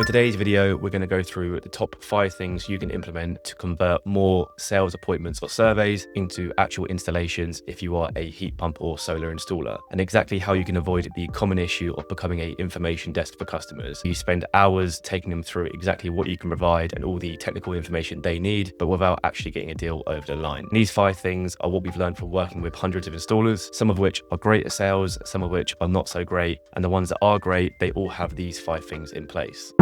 In today's video, we're going to go through the top 5 things you can implement to convert more sales appointments or surveys into actual installations if you are a heat pump or solar installer, and exactly how you can avoid the common issue of becoming an information desk for customers. You spend hours taking them through exactly what you can provide and all the technical information they need, but without actually getting a deal over the line. And these 5 things are what we've learned from working with hundreds of installers, some of which are great at sales, some of which are not so great, and the ones that are great, they all have these 5 things in place.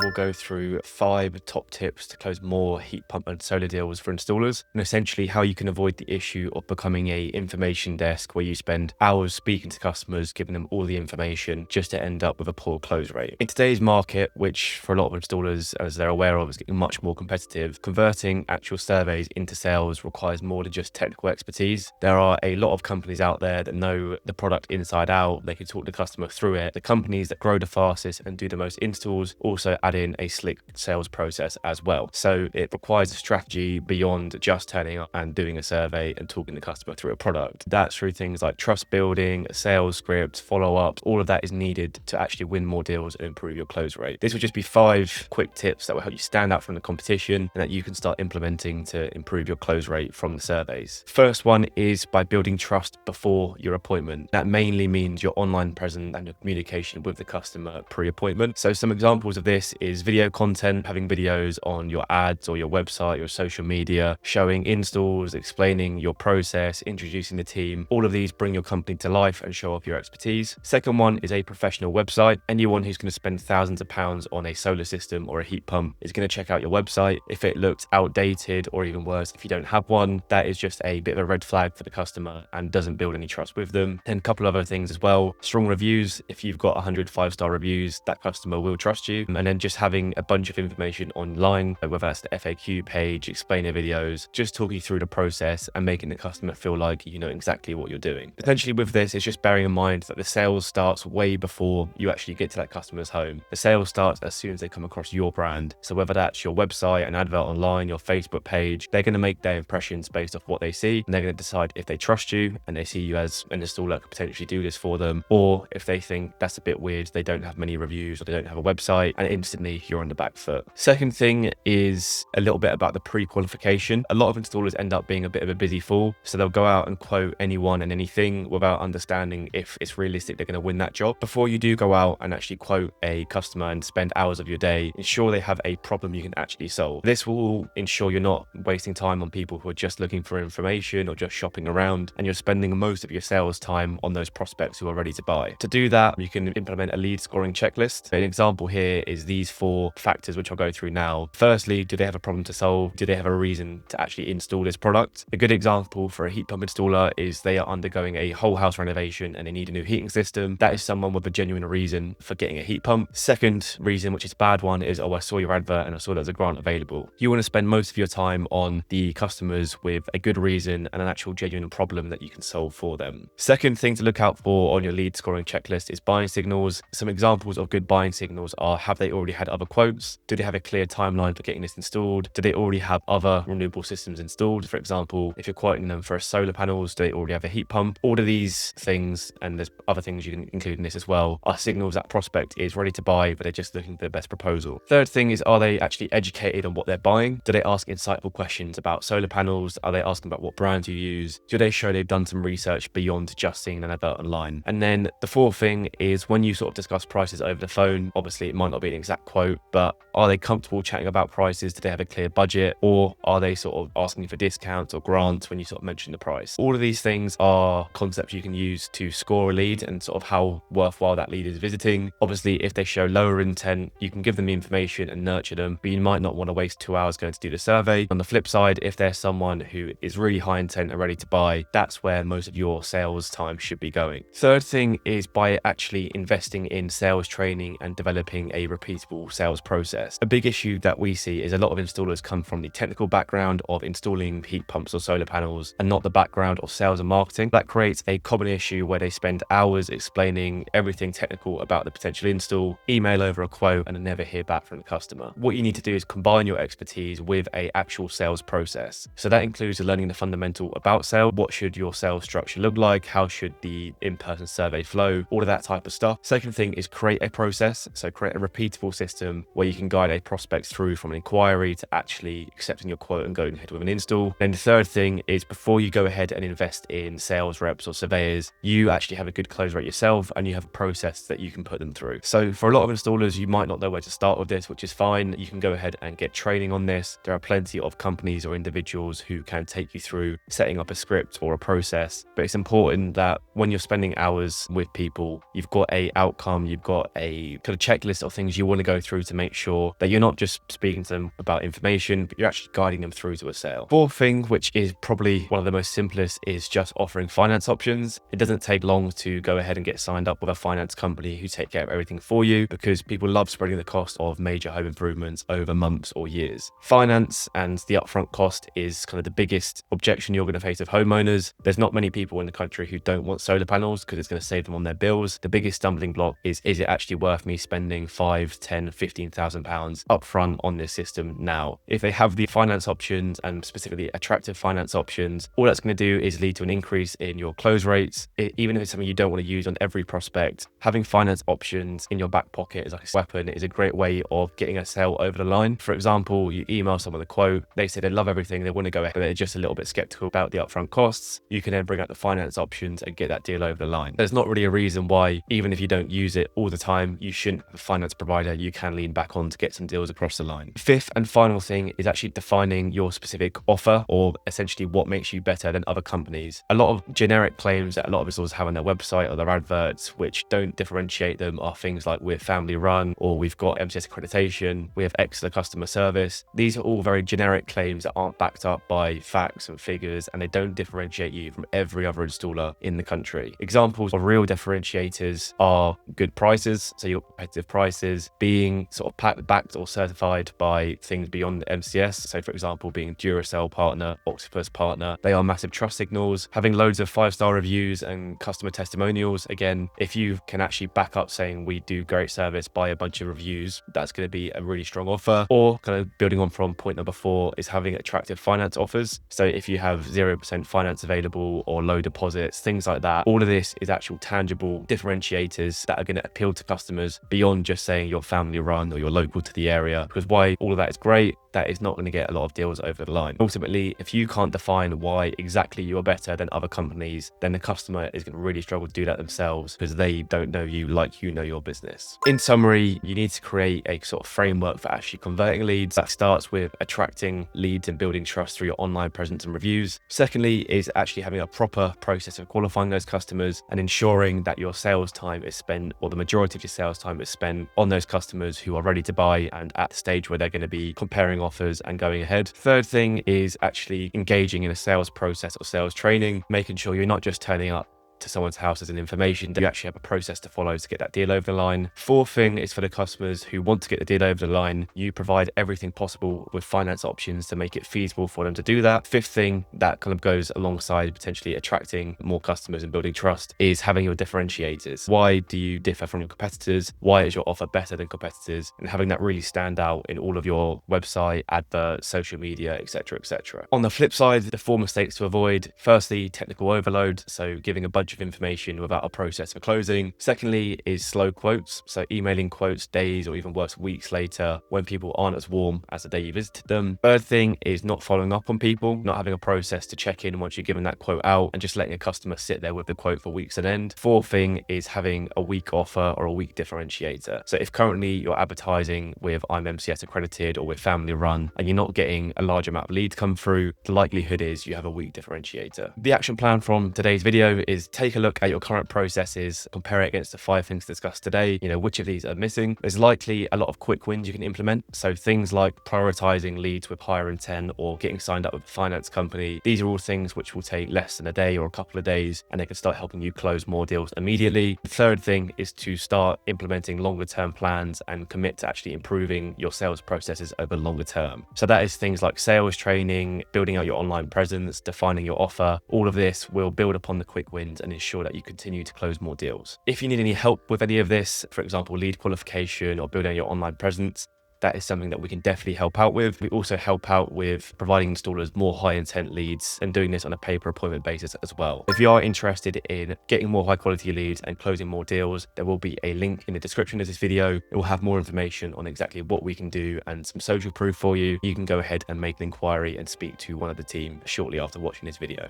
We'll go through 5 top tips to close more heat pump and solar deals for installers, and essentially how you can avoid the issue of becoming a information desk where you spend hours speaking to customers, giving them all the information just to end up with a poor close rate. In today's market, which for a lot of installers, as they're aware of, is getting much more competitive, converting actual surveys into sales requires more than just technical expertise. There are a lot of companies out there that know the product inside out. They can talk the customer through it. The companies that grow the fastest and do the most installs also add in a slick sales process as well. So it requires a strategy beyond just turning up and doing a survey and talking the customer through a product. That's through things like trust building, sales scripts, follow-ups. All of that is needed to actually win more deals and improve your close rate. This will just be 5 quick tips that will help you stand out from the competition and that you can start implementing to improve your close rate from the surveys. First one is by building trust before your appointment. That mainly means your online presence and your communication with the customer pre-appointment. So some examples of this is video content, having videos on your ads or your website, your social media, showing installs, explaining your process, introducing the team. All of these bring your company to life and show off your expertise. Second one is a professional website. Anyone who's going to spend thousands of pounds on a solar system or a heat pump is going to check out your website. If it looks outdated, or even worse, if you don't have one, that is just a bit of a red flag for the customer and doesn't build any trust with them. And a couple of other things as well. Strong reviews. If you've got 100 5-star reviews, that customer will trust you. And then just having a bunch of information online, whether that's the FAQ page, explainer videos, just talking through the process and making the customer feel like you know exactly what you're doing. Potentially with this, it's just bearing in mind that the sales starts way before you actually get to that customer's home. The sales starts as soon as they come across your brand. So whether that's your website, an advert online, your Facebook page, they're going to make their impressions based off what they see, and they're going to decide if they trust you and they see you as an installer that could potentially do this for them, or if they think that's a bit weird, they don't have many reviews or they don't have a website, and instantly you're on the back foot. Second thing is a little bit about the pre-qualification. A lot of installers end up being a bit of a busy fool, so they'll go out and quote anyone and anything without understanding if it's realistic they're going to win that job. Before you do go out and actually quote a customer and spend hours of your day, ensure they have a problem you can actually solve. This will ensure you're not wasting time on people who are just looking for information or just shopping around, and you're spending most of your sales time on those prospects who are ready to buy. To do that, you can implement a lead scoring checklist. An example here is these 4 factors, which I'll go through now. Firstly, do they have a problem to solve? Do they have a reason to actually install this product? A good example for a heat pump installer is they are undergoing a whole house renovation and they need a new heating system. That is someone with a genuine reason for getting a heat pump. Second reason, which is a bad one, is, oh, I saw your advert and I saw there's a grant available. You want to spend most of your time on the customers with a good reason and an actual genuine problem that you can solve for them. Second thing to look out for on your lead scoring checklist is buying signals. Some examples of good buying signals are, have they already had other quotes? Do they have a clear timeline for getting this installed? Do they already have other renewable systems installed? For example, if you're quoting them for solar panels, do they already have a heat pump? All of these things, and there's other things you can include in this as well, are signals that prospect is ready to buy, but they're just looking for the best proposal. Third thing is, are they actually educated on what they're buying? Do they ask insightful questions about solar panels? Are they asking about what brands you use? Do they show they've done some research beyond just seeing an advert online? And then the fourth thing is, when you sort of discuss prices over the phone, obviously it might not be an exact quote, but are they comfortable chatting about prices? Do they have a clear budget, or are they sort of asking for discounts or grants when you sort of mention the price? All of these things are concepts you can use to score a lead and sort of how worthwhile that lead is visiting. Obviously, if they show lower intent, you can give them the information and nurture them, but you might not want to waste 2 hours going to do the survey. On the flip side, if they're someone who is really high intent and ready to buy, that's where most of your sales time should be going. Third thing is by actually investing in sales training and developing a repeatable repeatable sales process. A big issue that we see is a lot of installers come from the technical background of installing heat pumps or solar panels and not the background of sales and marketing. That creates a common issue where they spend hours explaining everything technical about the potential install, email over a quote, and then never hear back from the customer. What you need to do is combine your expertise with an actual sales process. So that includes learning the fundamental about sales. What should your sales structure look like? How should the in-person survey flow? All of that type of stuff. Second thing is create a process. So create a repeatable system where you can guide a prospect through from an inquiry to actually accepting your quote and going ahead with an install. Then the third thing is before you go ahead and invest in sales reps or surveyors, you actually have a good close rate yourself and you have a process that you can put them through. So for a lot of installers, you might not know where to start with this, which is fine. You can go ahead and get training on this. There are plenty of companies or individuals who can take you through setting up a script or a process, but it's important that when you're spending hours with people, you've got a outcome, you've got a kind of checklist of things you want to go through to make sure that you're not just speaking to them about information, but you're actually guiding them through to a sale. Fourth thing, which is probably one of the most simplest, is just offering finance options. It doesn't take long to go ahead and get signed up with a finance company who take care of everything for you, because people love spreading the cost of major home improvements over months or years. Finance and the upfront cost is kind of the biggest objection you're going to face with homeowners. There's not many people in the country who don't want solar panels because it's going to save them on their bills. The biggest stumbling block is it actually worth me spending 5, 10, 15,000 pounds upfront on this system now? If they have the finance options, and specifically attractive finance options, all that's going to do is lead to an increase in your close rates. Even if it's something you don't want to use on every prospect, having finance options in your back pocket is like a weapon. It is a great way of getting a sale over the line. For example, you email someone a quote, they say they love everything, they want to go ahead, but they're just a little bit skeptical about the upfront costs. You can then bring out the finance options and get that deal over the line. There's not really a reason why, even if you don't use it all the time, you shouldn't have a finance provider you can lean back on to get some deals across the line. Fifth and final thing is actually defining your specific offer, or essentially what makes you better than other companies. A lot of generic claims that a lot of installers have on their website or their adverts, which don't differentiate them, are things like we're family run, or we've got MCS accreditation, we have excellent customer service. These are all very generic claims that aren't backed up by facts and figures, and they don't differentiate you from every other installer in the country. Examples of real differentiators are good prices, so your competitive prices, being sort of backed or certified by things beyond MCS. So for example, being Duracell partner, Octopus partner, they are massive trust signals. Having loads of 5-star reviews and customer testimonials. Again, if you can actually back up saying we do great service by a bunch of reviews, that's going to be a really strong offer. Or kind of building on from point number 4 is having attractive finance offers. So if you have 0% finance available or low deposits, things like that, all of this is actual tangible differentiators that are going to appeal to customers beyond just saying you're family run or you're local to the area. Because why all of that is great, that is not going to get a lot of deals over the line. Ultimately, if you can't define why exactly you're better than other companies, then the customer is going to really struggle to do that themselves because they don't know you like you know your business. In summary, you need to create a sort of framework for actually converting leads. That starts with attracting leads and building trust through your online presence and reviews. Secondly is actually having a proper process of qualifying those customers and ensuring that your sales time is spent, or the majority of your sales time is spent on those customers who are ready to buy and at the stage where they're going to be comparing offers and going ahead. Third thing is actually engaging in a sales process or sales training, making sure you're not just turning up to someone's house as an information, that you actually have a process to follow to get that deal over the line. Fourth thing is for the customers who want to get the deal over the line, you provide everything possible with finance options to make it feasible for them to do that. Fifth thing that kind of goes alongside potentially attracting more customers and building trust is having your differentiators. Why do you differ from your competitors? Why is your offer better than competitors? And having that really stand out in all of your website, adverts, social media, etc., etc. On the flip side, the 4 mistakes to avoid: firstly, technical overload, so giving a bunch of information without a process for closing. Secondly is slow quotes, so emailing quotes days or even worse weeks later when people aren't as warm as the day you visited them. Third thing is not following up on people, not having a process to check in once you've given that quote out and just letting a customer sit there with the quote for weeks on end. Fourth thing is having a weak offer or a weak differentiator. So if currently you're advertising with I'm MCS accredited or with family run and you're not getting a large amount of leads come through, the likelihood is you have a weak differentiator. The action plan from today's video is take take a look at your current processes, compare it against the 5 things discussed today, which of these are missing. There's likely a lot of quick wins you can implement. So things like prioritizing leads with higher intent or getting signed up with a finance company. These are all things which will take less than a day or a couple of days, and they can start helping you close more deals immediately. The third thing is to start implementing longer term plans and commit to actually improving your sales processes over longer term. So that is things like sales training, building out your online presence, defining your offer. All of this will build upon the quick wins and ensure that you continue to close more deals. If you need any help with any of this, for example, lead qualification or building out your online presence, that is something that we can definitely help out with. We also help out with providing installers more high intent leads and doing this on a pay per appointment basis as well. If you are interested in getting more high quality leads and closing more deals, there will be a link in the description of this video. It will have more information on exactly what we can do and some social proof for you. You can go ahead and make an inquiry and speak to one of the team shortly after watching this video.